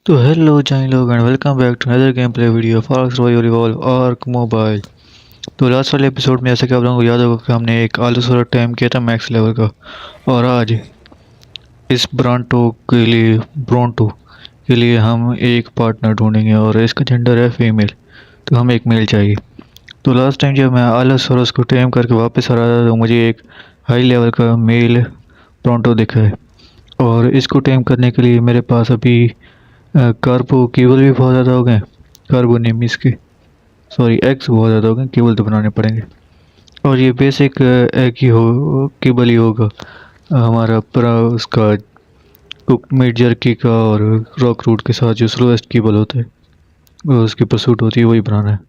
तो हेलो जाइन लोग and welcome back to another game play video for survival evolved ARK mobile. तो last वाले एपिसोड में ऐसा कि आप लोगों को याद होगा कि हमने एक आलू सोलर टाइम किया था मैक्स लेवल का। और आज इस ब्रांटो के लिए हम एक पार्टनर ढूंढेंगे और इसका जेंडर है फीमेल। तो हमें एक मेल चाहिए। तो लास्ट टाइम जब मैं आलूसोरस को टेम करके वापस आ रहा था तो मुझे एक हाई लेवल का मेल ब्रांटो दिखा है। और इसको टेम करने के लिए मेरे पास अभी कार्बो केबल भी बहुत ज़्यादा हो गए। कार्बो नेम इसके, सॉरी एक्स बहुत ज़्यादा हो गए, केबल तो बनाने पड़ेंगे। और ये बेसिक एक ही हो केबल ही होगा। हमारा पूरा उसका कुक मीट जर्की का और रॉक रूट के साथ जो स्लोएस्ट केबल होता है वो उसकी परसूट होती है वही बनाना है।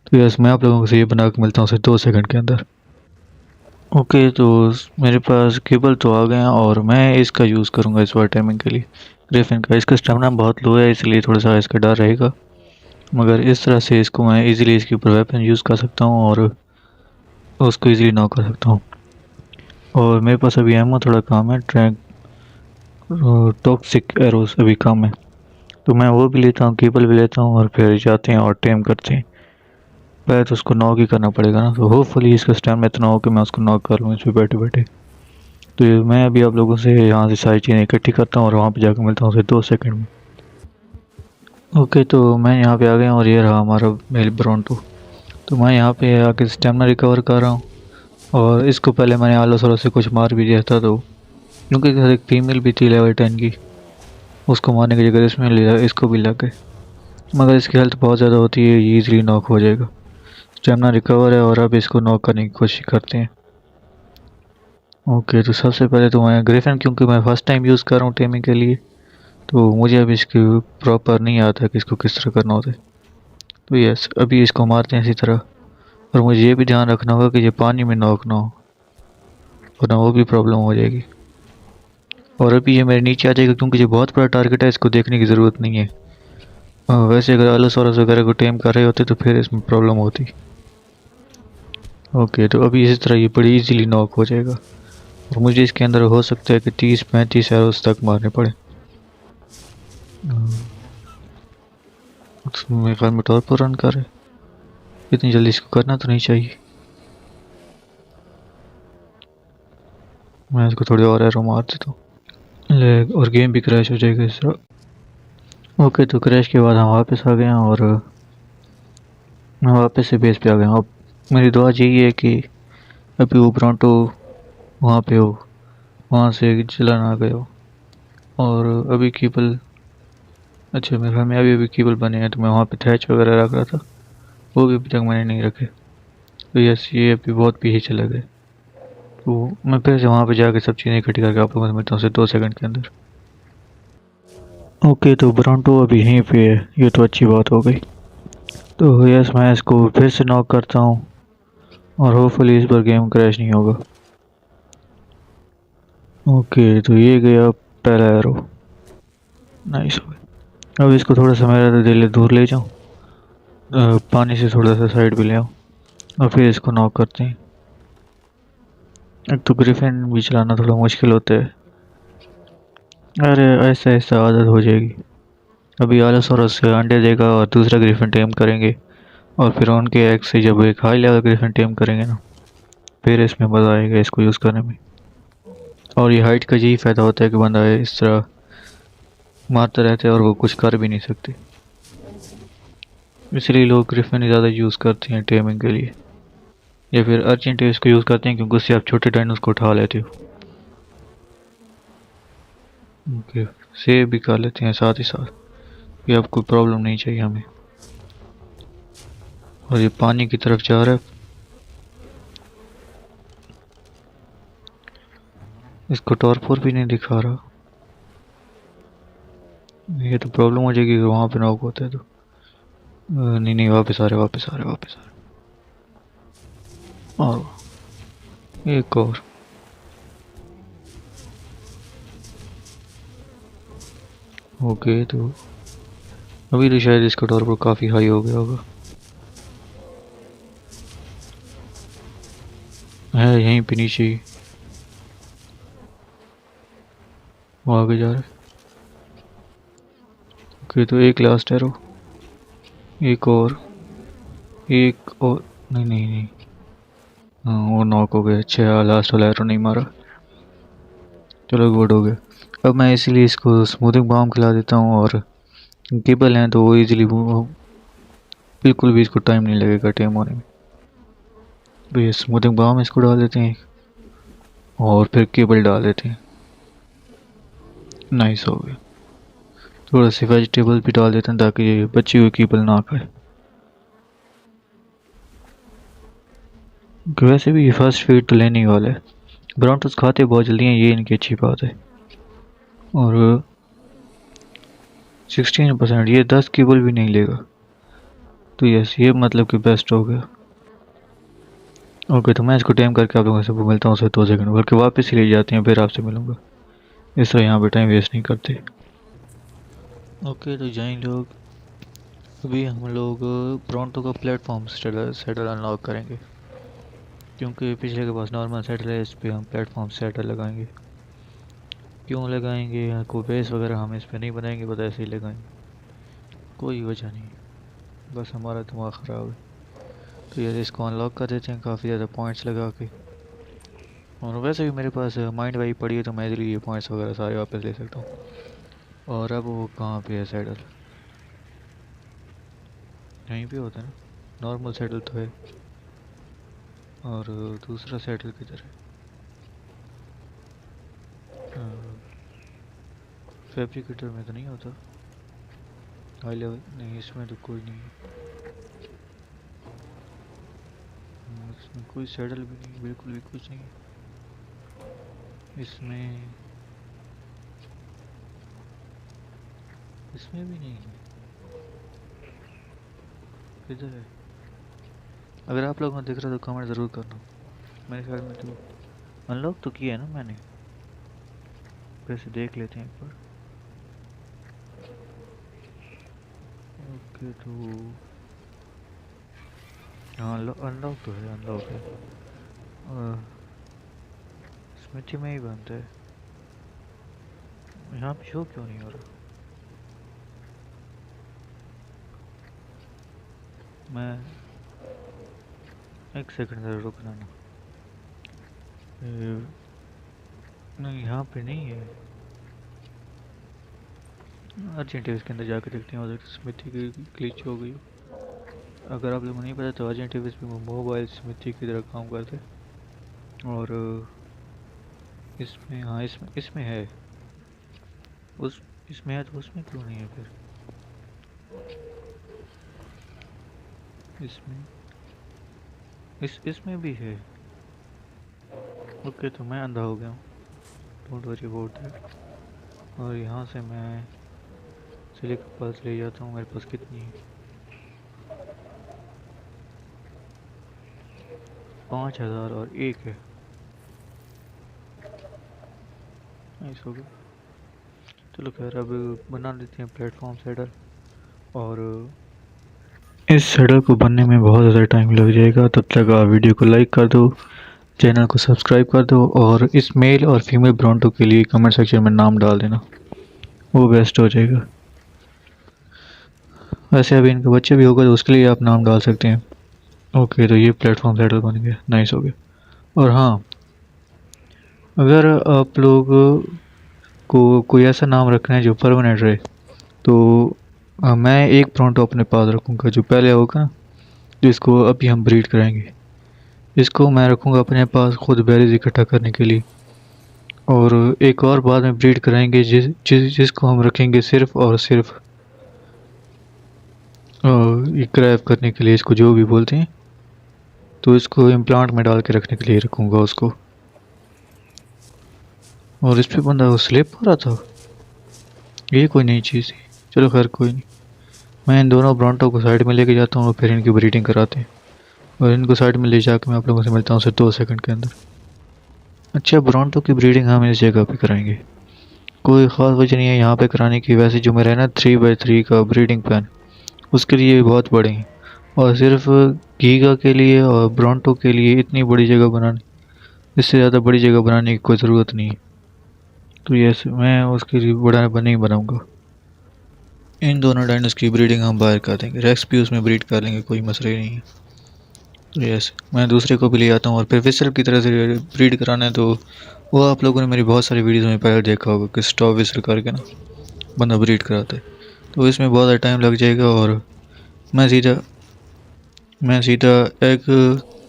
तो यस, मैं आप लोगों से ये बना के मिलता हूँ सिर्फ 2 सेकंड के अंदर। ओके, तो मेरे पास केबल तो आ गए हैं और मैं इसका यूज़ करूँगा इस बार टाइमिंग के लिए। ग्रिफिन का इसका स्टेमिना बहुत लो है इसलिए थोड़ा सा इसका डर रहेगा, मगर इस तरह से इसको मैं इजीली इसके ऊपर वेपन यूज़ कर सकता हूँ और उसको इजीली नॉक कर सकता हूँ। और मेरे पास अभी एमो थोड़ा कम है, ट्रैक टॉक्सिक एरोस अभी कम है, तो मैं वो भी लेता हूँ, केबल भी लेता हूँ और फिर जाते हैं और टेम करते हैं। पहले तो उसको नॉक ही करना पड़ेगा ना, तो होपफुली इसका स्टैमिना इतना हो कि मैं उसको नॉक कर लूँ इस पर बैठे बैठे। तो मैं अभी आप लोगों से यहाँ से सारी चीज़ें इकट्ठी करता हूँ और वहाँ पे जाकर मिलता हूँ फिर 2 सेकंड में। ओके, तो मैं यहाँ पे आ गया और ये रहा हमारा मेल ब्रोंटो। तो मैं यहाँ पे आके स्टेमिना रिकवर कर रहा हूँ और इसको पहले मैंने आलो सलो से कुछ मार भी दिया था, तो क्योंकि इधर एक फीमेल भी थी लेवल 10 की, उसको मारने की जगह इसमें लिया, इसको भी लग गए। मगर इसकी हेल्थ बहुत ज़्यादा होती है, ये ईजिली नॉक हो जाएगा। स्टेमिना रिकवर है और अब इसको नॉक करने की कोशिश करते हैं। ओके, तो सबसे पहले तो मैं ग्रिफिन, क्योंकि मैं फर्स्ट टाइम यूज़ कर रहा हूँ टेमिंग के लिए, तो मुझे अभी इसकी प्रॉपर नहीं आता कि इसको किस तरह करना होता है। तो यस, अभी इसको मारते हैं इसी तरह। और मुझे ये भी ध्यान रखना होगा कि ये पानी में नॉक ना हो, वरना वो भी प्रॉब्लम हो जाएगी। और अभी ये मेरे नीचे आ जाएगा क्योंकि ये बहुत बड़ा टारगेट है, इसको देखने की ज़रूरत नहीं है। वैसे अगर अलोसोरस वगैरह को टेम कर रहे होते तो फिर इसमें प्रॉब्लम होती। ओके, तो अभी इसी तरह ये बड़ी इजीली नॉक हो जाएगा और मुझे इसके अंदर हो सकता है कि 30-35 एरोस तक मारने पड़े। मेरे ख्याल में टॉर पर रन कर रहे, इतनी जल्दी इसको करना तो नहीं चाहिए। मैं इसको थोड़ी और एरो मार देता हूँ ले, और गेम भी क्रैश हो जाएगा इस तरह। ओके, तो क्रैश के बाद हम वापस आ गए हैं और मैं वापस से बेस पे आ गया हूँ। अब मेरी दुआ यही है कि अभी वो ब्रांटो वहाँ पे हो, वहाँ से चला ना गए हो। और अभी केबल, अच्छा मेरे घर में अभी अभी केबल बने हैं, तो मैं वहाँ पे थैच वगैरह रख रहा था, वो भी अभी तक मैंने नहीं रखे। तो यस, ये अभी बहुत पीछे चले गए। तो मैं फिर से वहाँ पे जाके सब चीज़ें इकट्ठी करके आप लोगों से मिलता हूँ सिर्फ 2 सेकंड के अंदर। ओके, तो ब्रांटो अभी यहीं पे है, ये तो अच्छी बात हो गई। तो यस, मैं इसको फिर से नॉक करता हूँ और होपफुली इस बार गेम क्रैश नहीं होगा। ओके, तो ये गया पहला एरो, नाइस हो गया। अब इसको थोड़ा सा मेरा दिल दूर ले जाऊँ, पानी से थोड़ा सा साइड भी ले आऊँ और फिर इसको नॉक करते हैं। एक तो ग्रिफिन भी चलाना थोड़ा मुश्किल होता है। अरे ऐसा ऐसा आदत हो जाएगी। अभी आलोसोरस से अंडे देगा और दूसरा ग्रिफिन टेम करेंगे और फिर उनके एग से जब एक हाई लेवल ग्रिफिन टेम करेंगे ना, फिर इसमें मज़ा आएगा इसको यूज़ करने में। और ये हाइट का यही फ़ायदा होता है कि बंदा इस तरह मारते रहते हैं और वो कुछ कर भी नहीं सकते, इसलिए लोग ग्रिफिन ज़्यादा यूज़ करते हैं टेमिंग के लिए, या फिर अर्जेंट इसको यूज़ करते हैं क्योंकि उससे आप छोटे डायनोस को उठा लेते हो। ओके, सेव भी कर लेते हैं साथ ही साथ कि अब कोई प्रॉब्लम नहीं चाहिए हमें। और ये पानी की तरफ जा रहा है, इसको टॉर्पोर भी नहीं दिखा रहा, ये तो प्रॉब्लम हो जाएगी अगर वहाँ पे नॉक होता है तो। नहीं नहीं, वापस आ रहे वापस आ रहे वापस आ रहे। और एक और। ओके, तो अभी तो शायद इसका टॉर्पोर काफ़ी हाई हो गया होगा, है यहीं पे नीचे ही, वो आगे जा रहा है। ओके तो एक लास्ट एरो, एक और, एक और, नहीं नहीं नहीं, हाँ वो नॉक हो गया। अच्छा लास्ट वाला एरो नहीं मारा, चलो गुड हो गया। अब मैं इसीलिए इसको स्मूथिंग बाम खिला देता हूँ, और केबल हैं तो वो इजीली, बिल्कुल भी इसको टाइम नहीं लगेगा टेम होने में। तो ये स्मूथिंग बाम इसको डाल देते हैं और फिर केबल डाल देते हैं। नाइस हो गया। थोड़ा सी वेजिटेबल भी डाल देते हैं ताकि ये बची हुई केबल ना खाए। वैसे भी ये फर्स्ट फीड तो लेने ही वाला है, ब्राउन खाते बहुत जल्दी हैं, ये इनकी अच्छी बात है। और 16%, ये 10 केबल भी नहीं लेगा, तो यस ये मतलब कि बेस्ट हो गया। ओके तो मैं इसको टाइम करके आप लोगों से मिलता हूँ 2 सेकंड, बल्कि वापस ही ले जाते हैं फिर आपसे मिलूंगा। इस तरह यहाँ पे टाइम वेस्ट नहीं करते। ओके तो जाएं लोग, अभी हम लोग प्रोंटो का प्लेटफॉर्म सेटल अनलॉक करेंगे, क्योंकि पिछले के पास नॉर्मल सेटल है, इस पर हम प्लेटफॉर्म सेटल लगाएंगे। क्यों लगाएंगे, कोई बेस वगैरह हम इस पर नहीं बनाएंगे, बस ऐसे ही लगाएंगे, कोई वजह नहीं, बस हमारा दिमाग ख़राब है। तो यार इसको अनलॉक कर देते हैं काफ़ी ज़्यादा पॉइंट्स लगा के। और वैसे भी मेरे पास माइंड वाई पड़ी है, तो मैं इसलिए ये पॉइंट्स वगैरह सारे वापस ले सकता हूँ। और अब वो कहाँ पे है सेटल, यहीं पे होता है ना, नॉर्मल सेटल तो है। और दूसरा सेटल किधर है, फैब्रिकेटर में तो नहीं होता, हाई लेवल नहीं, इसमें तो कोई नहीं है, इसमें कोई सेटल भी नहीं, बिल्कुल भी कुछ नहीं है इसमें, इसमें भी नहीं है, किधर है? अगर आप लोगों को दिख रहा है तो कमेंट ज़रूर करना। मेरे ख्याल में तो अनलॉक तो किया है ना मैंने, वैसे देख लेते हैं एक बार। ओके तो हाँ अनलॉक तो है, अनलॉक है। स्मिथी में ही बनता है, यहाँ पे शो क्यों नहीं हो रहा? मैं एक सेकंड ज़रा रुकना ना, नहीं यहाँ पे नहीं है, अर्जेंट इसके अंदर जाकर देखते हैं, हो सकता है स्मिथी की ग्लिच हो गई। अगर आप लोगों को नहीं पता तो अर्जेंट इसमें मोबाइल स्मिथी की तरह काम करते, और इसमें हाँ इसमें है, उस इसमें है तो उसमें क्यों नहीं है फिर? इसमें इसमें भी है। ओके तो मैं अंधा हो गया हूँ, डोंट वरी अबाउट दैट। और यहाँ से मैं सिलिकॉन पल्स ले जाता हूँ, मेरे पास कितनी है, 5000 और एक है, नाइस हो गया। चलो खैर अब बना लेते हैं प्लेटफॉर्म सेटल, और इस सेटल को बनने में बहुत ज़्यादा टाइम लग जाएगा, तब तक आप वीडियो को लाइक कर दो, चैनल को सब्सक्राइब कर दो, और इस मेल और फीमेल ब्रोंटो के लिए कमेंट सेक्शन में नाम डाल देना, वो बेस्ट हो जाएगा। वैसे अभी इनके बच्चे भी होगा तो उसके लिए आप नाम डाल सकते हैं। ओके तो ये प्लेटफॉर्म सेटल बन गया, नाइस हो गया। और हाँ, अगर आप लोग को कोई ऐसा नाम रखना है जो परमानेंट रहे, तो मैं एक ब्रोंटो अपने पास रखूँगा जो पहले होगा ना, जिसको अभी हम ब्रीड कराएंगे, इसको मैं रखूँगा अपने पास खुद बेरीज इकट्ठा करने के लिए। और एक और बाद में ब्रीड कराएंगे जिसको हम रखेंगे सिर्फ और सिर्फ ये क्रैप करने के लिए, इसको जो भी बोलते हैं, तो इसको इम्प्लांट में डाल के रखने के लिए रखूँगा उसको। और इस पे बंदा स्लिप हो रहा था, ये कोई नई चीज़ थी, चलो खैर कोई नहीं। मैं इन दोनों ब्रोंटो को साइड में लेके जाता हूँ और फिर इनकी ब्रीडिंग कराते हैं, और इनको साइड में ले जाकर मैं आप लोगों से मिलता हूँ सिर्फ 2 सेकंड के अंदर। अच्छा ब्रोंटो की ब्रीडिंग हम इस जगह पे कराएंगे, कोई ख़ास वजह नहीं है यहाँ पे कराने की। वैसे जो मेरा है ना 3x3 का ब्रीडिंग पैन, उसके लिए बहुत बड़े हैं, और सिर्फ गीगा के लिए और ब्रोंटो के लिए इतनी बड़ी जगह बनानी, इससे ज़्यादा बड़ी जगह बनाने की कोई ज़रूरत नहीं है। तो यस मैं उसके लिए बड़ा नहीं बनाऊँगा। इन दोनों डायनोस की ब्रीडिंग हम बाहर कर देंगे, रेक्स भी उसमें ब्रीड कर लेंगे, कोई मसला ही नहीं है। तो यस, मैं दूसरे को भी ले आता हूँ। और फिर विसल की तरह से ब्रीड कराना है तो वो आप लोगों ने मेरी बहुत सारी वीडियोस में पहले देखा होगा कि स्टॉप विसल करके ना बंदा ब्रीड कराता है। तो इसमें बहुत ज़्यादा टाइम लग जाएगा और मैं सीधा मैं सीधा एग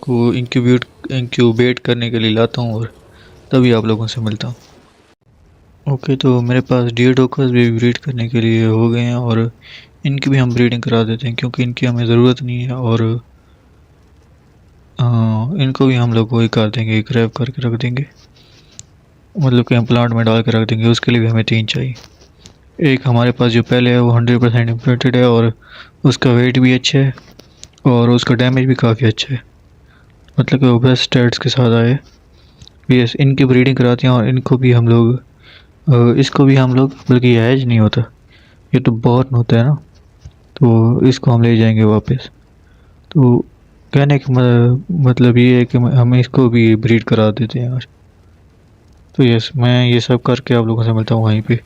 को इंक्यूबेट करने के लिए लाता हूँ और तभी आप लोगों से मिलता हूँ। ओके, तो मेरे पास डियोडोकस भी ब्रीड करने के लिए हो गए हैं और इनकी भी हम ब्रीडिंग करा देते हैं क्योंकि इनकी हमें ज़रूरत नहीं है। और इनको भी हम लोग वही कर देंगे, ग्रैब करके रख देंगे, मतलब कि हम प्लांट में डाल के रख देंगे। उसके लिए भी हमें 3 चाहिए। एक हमारे पास जो पहले है वो 100% इम्प्रिंटेड है और उसका वेट भी अच्छा है और उसका डैमेज भी काफ़ी अच्छा है, मतलब कि वो बेस्ट स्टैट्स के साथ आए। यस, इनकी ब्रीडिंग कराते हैं और इनको भी हम लोग इसको भी हम लोग, बल्कि ये एज नहीं होता, ये तो बॉर्न होता है ना, तो इसको हम ले जाएंगे वापस। तो कहने का मतलब ये है कि हम इसको भी ब्रीड करा देते हैं आज। तो यस, मैं ये सब करके आप लोगों से मिलता हूँ वहीं पे।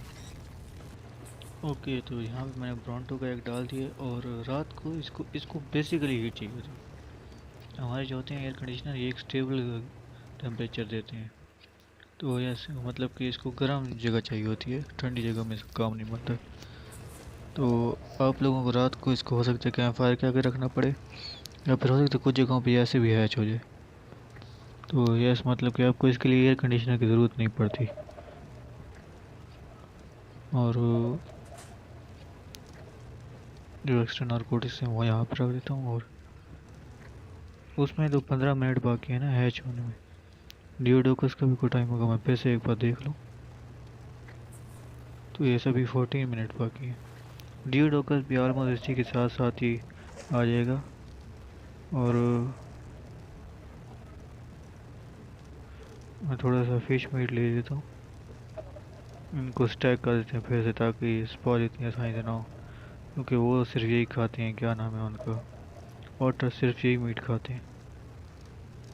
ओके, तो यहाँ पे मैंने ब्रोंटो का एक डाल दिया और रात को इसको इसको बेसिकली हीट चाहिए होती है। हमारे जो होते हैं एयर कंडीशनर, ये एक स्टेबल टेम्परेचर देते हैं। तो यस, मतलब कि इसको गर्म जगह चाहिए होती है, ठंडी जगह में इसका काम नहीं बनता। तो आप लोगों को रात को इसको हो सकता है कैंप फायर के आगे रखना पड़े, या फिर हो सकता है कुछ जगहों पे ऐसे भी हैच हो जाए। तो यस, मतलब कि आपको इसके लिए एयर कंडीशनर की ज़रूरत नहीं पड़ती। और जो एक्स्ट्रा नारकोटिक्स है वो यहाँ पर रख देता हूँ। और उसमें तो 15 मिनट बाकी है ना हैच होने में। डियोडोकस का भी कोई टाइम होगा, मैं फिर से एक बार देख लूँ। तो ये सभी 14 मिनट बाकी है। डियोडोकस भी ऑलमोस्ट इसी के साथ साथ ही आ जाएगा। और मैं थोड़ा सा फिश मीट ले लेता हूँ, इनको स्टैक कर देते हैं फिर से ताकि स्पॉज इतनी आसानी से ना हो, क्योंकि वो सिर्फ यही खाते हैं, क्या नाम है उनका, वाटर, सिर्फ यही मीट खाते हैं।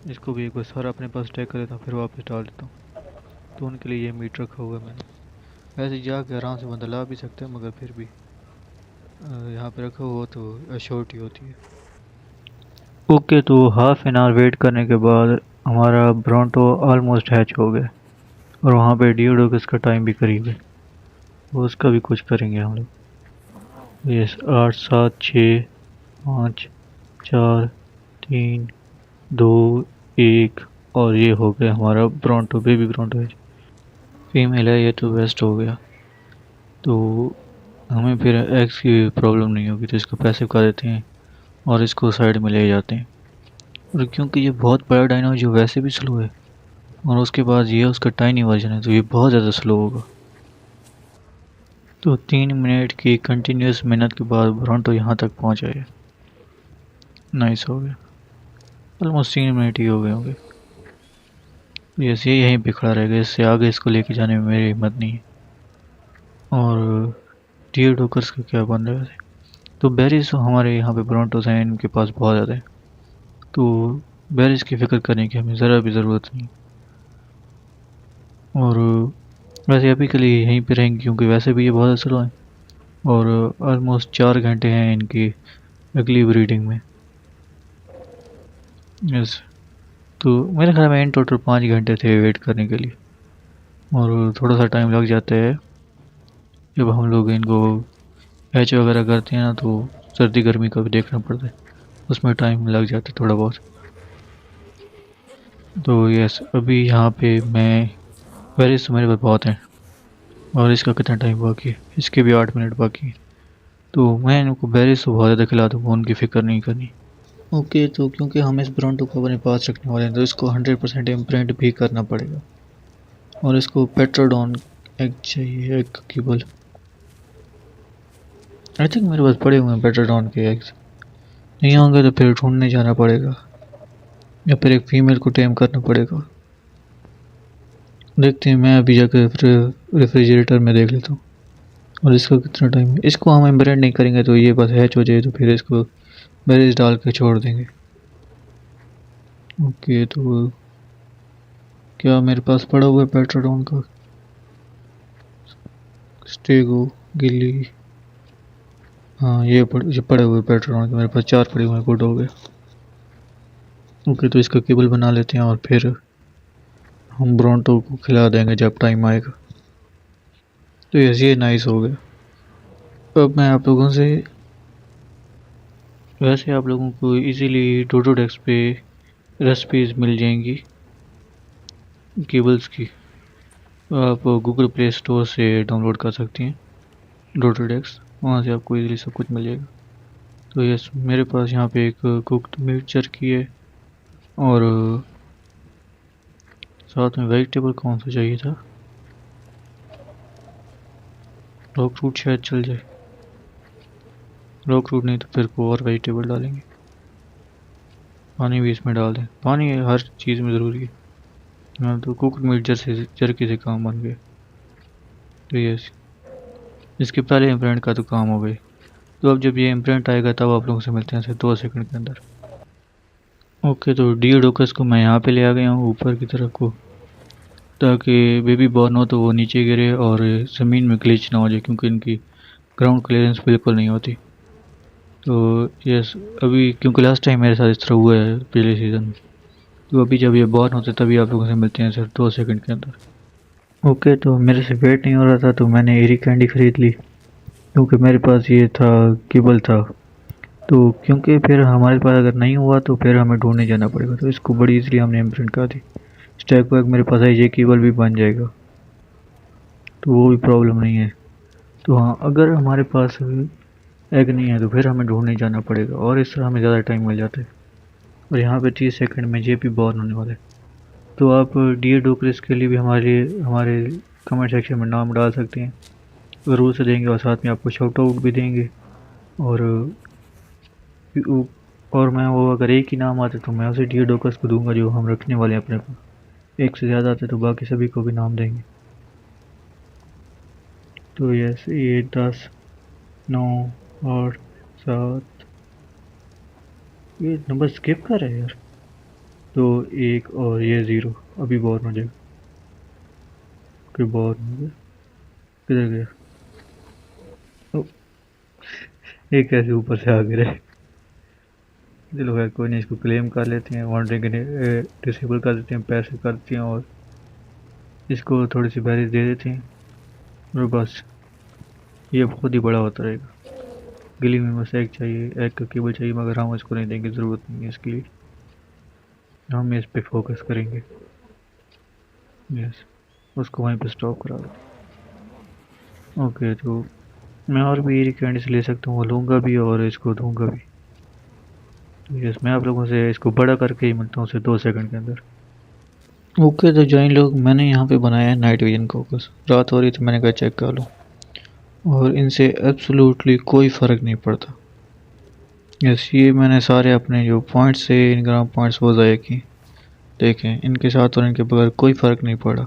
इसको भी एक बार सारा अपने पास स्टैक कर देता हूँ फिर वापस डाल देता हूँ। तो उनके लिए ये मीट रखा हुआ है मैंने। वैसे जाके आराम से बंदा ला भी सकता है, मगर फिर भी यहाँ पे रखा हुआ तो अश्योरिटी होती है। ओके, तो हाफ एन आवर वेट करने के बाद हमारा ब्रोंटो ऑलमोस्ट हैच हो गया और वहाँ पे डियोडोकस का टाइम भी करीब है, तो उसका भी कुछ करेंगे हम लोग। यस, 8 7 6 5 4 3 2 1, और ये हो गया हमारा ब्रोंटो, बेबी ब्रोंटो है, फीमेल है ये, तो वेस्ट हो गया। तो हमें फिर एग्स की प्रॉब्लम नहीं होगी, तो इसको पैसिव कर देते हैं और इसको साइड में ले जाते हैं। और क्योंकि ये बहुत बड़ा डायनो है जो वैसे भी स्लो है, और उसके बाद ये उसका टाइनी वर्जन है, तो ये बहुत ज़्यादा स्लो होगा। तो 3 मिनट की कंटिन्यूस मेहनत के बाद ब्रोंटो यहाँ तक पहुँचा है। नाइस हो गया, ऑलमोस्ट 3 मिनट ही हो गए होंगे। यस, ये यहीं पे खड़ा रहेगा, इससे आगे इसको लेके जाने में मेरी हिम्मत नहीं है। और टियोडोकस का क्या बन रहा है वैसे? तो बेरीज हमारे यहाँ पे ब्रोंटोस हैं, इनके पास बहुत ज़्यादा है, तो बेरीज की फ़िक्र करने की हमें ज़रा भी ज़रूरत नहीं। और वैसे अभी के लिए यहीं पे रहेंगे क्योंकि वैसे भी ये बहुत स्लो हैं और ऑलमोस्ट 4 घंटे हैं इनकी अगली ब्रीडिंग में। यस, तो मेरे ख्याल में इन टोटल 5 घंटे थे वेट करने के लिए, और थोड़ा सा टाइम लग जाता है जब हम लोग इनको हैच वगैरह करते हैं ना, तो सर्दी गर्मी का भी देखना पड़ता है, उसमें टाइम लग जाता है थोड़ा बहुत। तो यस, अभी यहाँ पे मैं वेरीज तो मेरे पास बहुत हैं, और इसका कितना टाइम बाकी है, इसके भी 8 मिनट बाकी है। तो मैं इनको बेरीज तो बहुत ज़्यादा खिला दूँगा, उनकी फ़िक्र नहीं करनी। ओके, तो क्योंकि हम इस ब्रोंटो को अपने पास रखने वाले हैं तो इसको 100% इम्प्रिंट भी करना पड़ेगा, और इसको पेट्रोडॉन एग चाहिए, एग कीबल। आई थिंक मेरे पास पड़े हुए हैं पेट्रोडॉन के एग्स, नहीं होंगे तो फिर ढूंढने जाना पड़ेगा या फिर एक फीमेल को टेम करना पड़ेगा। देखते हैं, मैं अभी जाकर रेफ्रिजरेटर में देख लेता हूँ। और इसका कितना टाइम है, इसको हम इम्ब्रेड नहीं करेंगे तो ये बस हैच हो जाए, तो फिर इसको बेरीज डाल के छोड़ देंगे। ओके, तो क्या मेरे पास पड़ा हुआ है पेट्रोडॉन का स्टेगो गिल्ली? हाँ ये पड़े हुए पेट्रोल के मेरे पास 4 पड़े हुए गुड हो गए। ओके तो इसका केबल बना लेते हैं और फिर हम ब्रोंटो को खिला देंगे जब टाइम आएगा। तो ये नाइस हो गया। अब मैं आप लोगों से वैसे आप लोगों को इजीली डोडोडेक्स पे रेसिपीज मिल जाएंगी केबल्स की। आप गूगल प्ले स्टोर से डाउनलोड कर सकती हैं डोडोडेक्स, वहाँ से आपको इजीली सब कुछ मिल जाएगा। तो यस मेरे पास यहाँ पे एक कुक्ड मीट जर्की है और साथ में वेजिटेबल कौन सा चाहिए था, रॉक फ्रूट शायद चल जाए। रॉक फ्रूट नहीं तो फिर को और वेजिटेबल डालेंगे। पानी भी इसमें डाल दें, पानी हर चीज़ में ज़रूरी है। हाँ तो कुक्ड मीट जर्की से काम बन गया। तो यस इसके पहले इम्प्रिंट का तो काम हो गई। तो अब जब ये इम्प्रिंट आएगा तब आप लोगों से मिलते हैं सिर्फ 2 सेकंड के अंदर। ओके तो डिओडोकस को मैं यहाँ पे ले आ गया हूँ ऊपर की तरफ को, ताकि बेबी बॉर्न हो तो वो नीचे गिरे और ज़मीन में ग्लिच ना हो जाए, क्योंकि इनकी ग्राउंड क्लियरेंस बिल्कुल नहीं होती। तो यस अभी क्योंकि लास्ट टाइम मेरे साथ इस तरह हुआ है पिछले सीज़न में, तो अभी जब ये बॉर्न होते तभी आप लोगों से मिलते हैं सिर्फ 2 सेकंड के अंदर। ओके तो मेरे से वेट नहीं हो रहा था तो मैंने एरी कैंडी खरीद ली, क्योंकि मेरे पास ये था केबल था। तो क्योंकि फिर हमारे पास अगर नहीं हुआ तो फिर हमें ढूंढने जाना पड़ेगा, तो इसको बड़ी इजीली हमने इम्प्रिंट कर दी। स्टैक बैग मेरे पास है, ये केबल भी बन जाएगा तो वो भी प्रॉब्लम नहीं है। तो हाँ अगर हमारे पास एग नहीं है तो फिर हमें ढूंढने जाना पड़ेगा और इस तरह हमें ज़्यादा टाइम मिल जाता है। और यहाँ पे 30 सेकंड में ये भी बॉर्न होने वाला है। तो आप डियर डोकरेस के लिए भी हमारे कमेंट सेक्शन में नाम डाल सकते हैं, ज़रूर से देंगे और साथ में आपको शाउट आउट भी देंगे। और मैं वो अगर एक ही नाम आते तो मैं उसे डियर डोकर्स को दूंगा जो हम रखने वाले हैं अपने को। एक से ज़्यादा आते तो बाकी सभी को भी नाम देंगे। तो यस ये 10 9 8 7 ये नंबर स्किप कर रहा है यार। तो 1 और ये 0 अभी बॉर्न हो जाएगा। ओके बॉर्न हो गया, किधर गया? ओ, ये कैसे ऊपर से आ गिरा है। चलो खैर कोई नहीं, इसको क्लेम कर लेते हैं, वारंटी के डिसेबल कर देते हैं, पैसे कर देते हैं और इसको थोड़ी सी बैरिज दे देते हैं और बस ये खुद ही बड़ा होता रहेगा। गिली में बस एग चाहिए, एग का केबल चाहिए, मगर हम इसको नहीं देंगे, ज़रूरत नहीं है इसके लिए, हम इस पे फोकस करेंगे। यस उसको वहीं पे स्टॉप करा दो। ओके तो मैं और भी ये कैंडीज ले सकता हूँ, वो लूँगा भी और इसको दूँगा भी। तो यस मैं आप लोगों से इसको बड़ा करके ही मिलता हूँ सिर्फ 2 सेकंड के अंदर। ओके तो जॉइन लोग, मैंने यहाँ पे बनाया है नाइट विजन फोकस। रात हो रही तो मैंने कहा चेक कर लूँ और इनसे एब्सोल्युटली कोई फ़र्क नहीं पड़ता। यस ये मैंने सारे अपने जो पॉइंट्स से इनग्राम पॉइंट्स वो ज़ाया किए, देखें इनके साथ और इनके बगैर कोई फ़र्क नहीं पड़ा।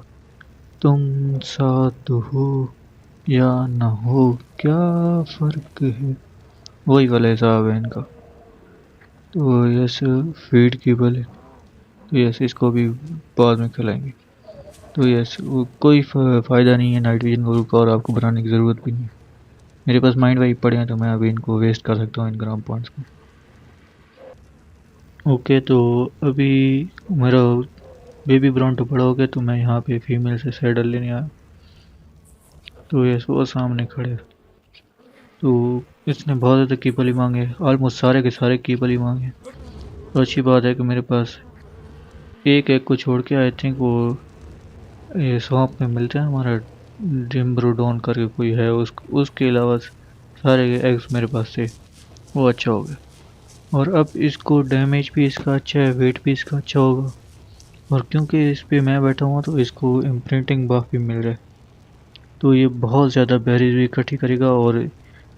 तुम साथ हो या ना हो क्या फ़र्क है, वही वाला हिसाब है इनका। तो यस फीड की बल, तो यस इसको भी बाद में खिलाएंगे। तो यस कोई फ़ायदा नहीं है नाइट विजन ग्रुप का और आपको बनाने की ज़रूरत भी नहीं है। मेरे पास माइंड वाइप पड़े हैं तो मैं अभी इनको वेस्ट कर सकता हूँ इन ग्राम पॉइंट्स को। ओके तो अभी मेरा बेबी ब्राउन बड़ा हो गया तो मैं यहाँ पे फीमेल से सैडल लेने आया। तो यस वो सामने खड़े, तो इसने बहुत ज़्यादा कीपल ही मांगे, ऑलमोस्ट सारे के सारे कीपल ही मांगे। तो अच्छी बात है कि मेरे पास एक को छोड़ के आई थिंक वो ये शॉप में मिलता है हमारा डिम्ब्रोडोन करके कोई है, उसके अलावा सारे एग्स मेरे पास थे, वो अच्छा हो गया। और अब इसको डैमेज भी इसका अच्छा है, वेट भी इसका अच्छा होगा और क्योंकि इस पे मैं बैठा हुआ तो इसको इम्प्रिंटिंग बफ भी मिल रहा है। तो ये बहुत ज़्यादा बैरीज भी इकट्ठी करेगा और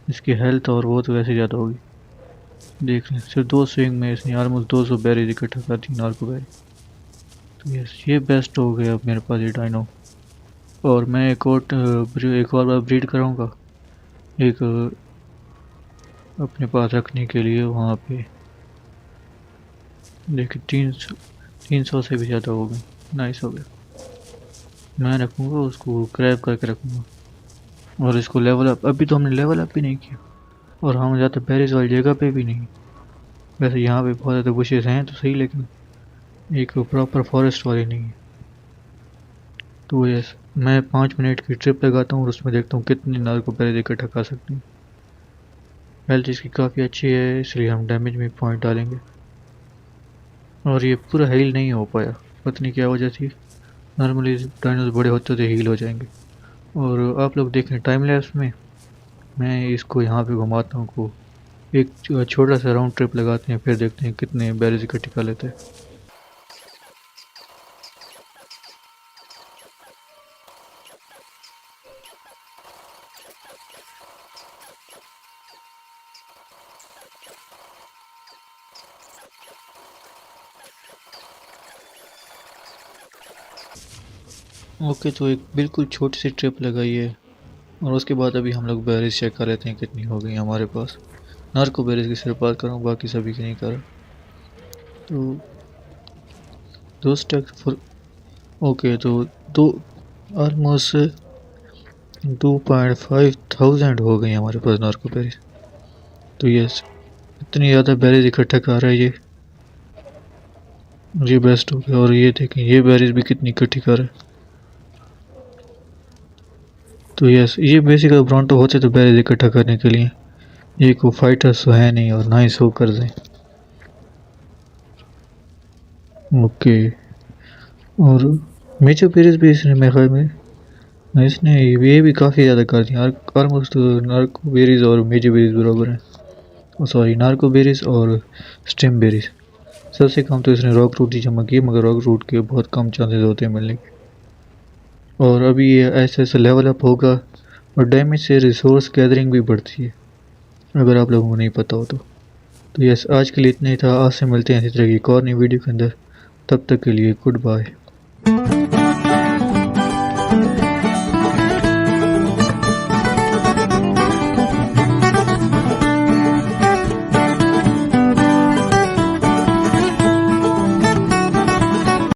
इसकी हेल्थ और वो तो वैसे ज़्यादा होगी। देख लें सिर्फ 2 स्विंग में इसने ऑलमोस्ट 200 बैरीज इकट्ठा कर दी, नार्को बैरी। तो यस ये बेस्ट हो गया अब मेरे पास ये डायनो। और मैं एक और बार ब्रीड कराऊंगा एक अपने पास रखने के लिए वहाँ पे। देखिए 300 से भी ज़्यादा हो गए, नाइस हो गया। मैं रखूँगा उसको क्रैब करके रखूँगा और इसको लेवल अप, अभी तो हमने लेवल अप भी नहीं किया। और हम ज़्यादा बेरीज वाली जगह पे भी नहीं। वैसे यहाँ पे बहुत ज़्यादा बुशेस हैं तो सही, लेकिन एक प्रॉपर फॉरेस्ट वाली नहीं है। तो यस, मैं 5 मिनट की ट्रिप लगाता हूँ और उसमें देखता हूँ कितने नार्को बेरीज इकट्ठा कर सकते हैं। हेल्थ इसकी काफ़ी अच्छी है, इसलिए हम डैमेज में पॉइंट डालेंगे। और ये पूरा हील नहीं हो पाया, पता नहीं क्या वजह थी। नॉर्मली डायनोस बड़े होते तो हील हो जाएंगे। और आप लोग देखें टाइम लैप्स में, मैं इसको यहाँ पे घुमाता हूँ को एक छोटा सा राउंड ट्रिप लगाते हैं, फिर देखते हैं कितने बैरेज इकट्ठे कर लेते हैं। ओके, तो एक बिल्कुल छोटी सी ट्रिप लगाई है और उसके बाद अभी हम लोग बैरेज चेक कर लेते हैं कितनी हो गई हमारे पास। नार्को बैरेज की सिर्फ बात कर रहा हूँ, बाकी सभी की नहीं कर रहा। तो दो स्टैक फॉर, ओके, तो दो ऑलमोस्ट 2.5 थाउजेंड हो गई हमारे पास नार्को बैरेज। तो यस, इतनी ज़्यादा बैरेज इकट्ठा कर रहा है ये बेस्ट हो गया। और ये देखें, ये बैरेज भी कितनी इकट्ठी कर रहा है। तो यस, ये बेसिकली ब्रोंटो होते तो बैरेज इकट्ठा करने के लिए, ये को फाइटर्स तो है नहीं और ना ही शो कर दें। ओके, और मेजर बैरेज भी इसने मेरे ख्याल में इसने ये भी काफ़ी ज़्यादा कर दिया। ऑलमोस्ट नार्को बेरीज और मेजर बेरीज बराबर हैं। सॉरी, नार्को बेरीज और स्टेम बेरीज। सबसे कम तो इसने रॉक रूट ही जमा की, मगर रॉक रूट के बहुत कम चांसेस होते हैं मिलने के। और अभी ये ऐसे ऐसे लेवल अप होगा और डैमेज से रिसोर्स गैदरिंग भी बढ़ती है, अगर आप लोगों को नहीं पता हो तो यस, आज के लिए इतना ही था। आज से मिलते हैं इसी तरह की एक और नई वीडियो के अंदर। तब तक के लिए गुड बाय।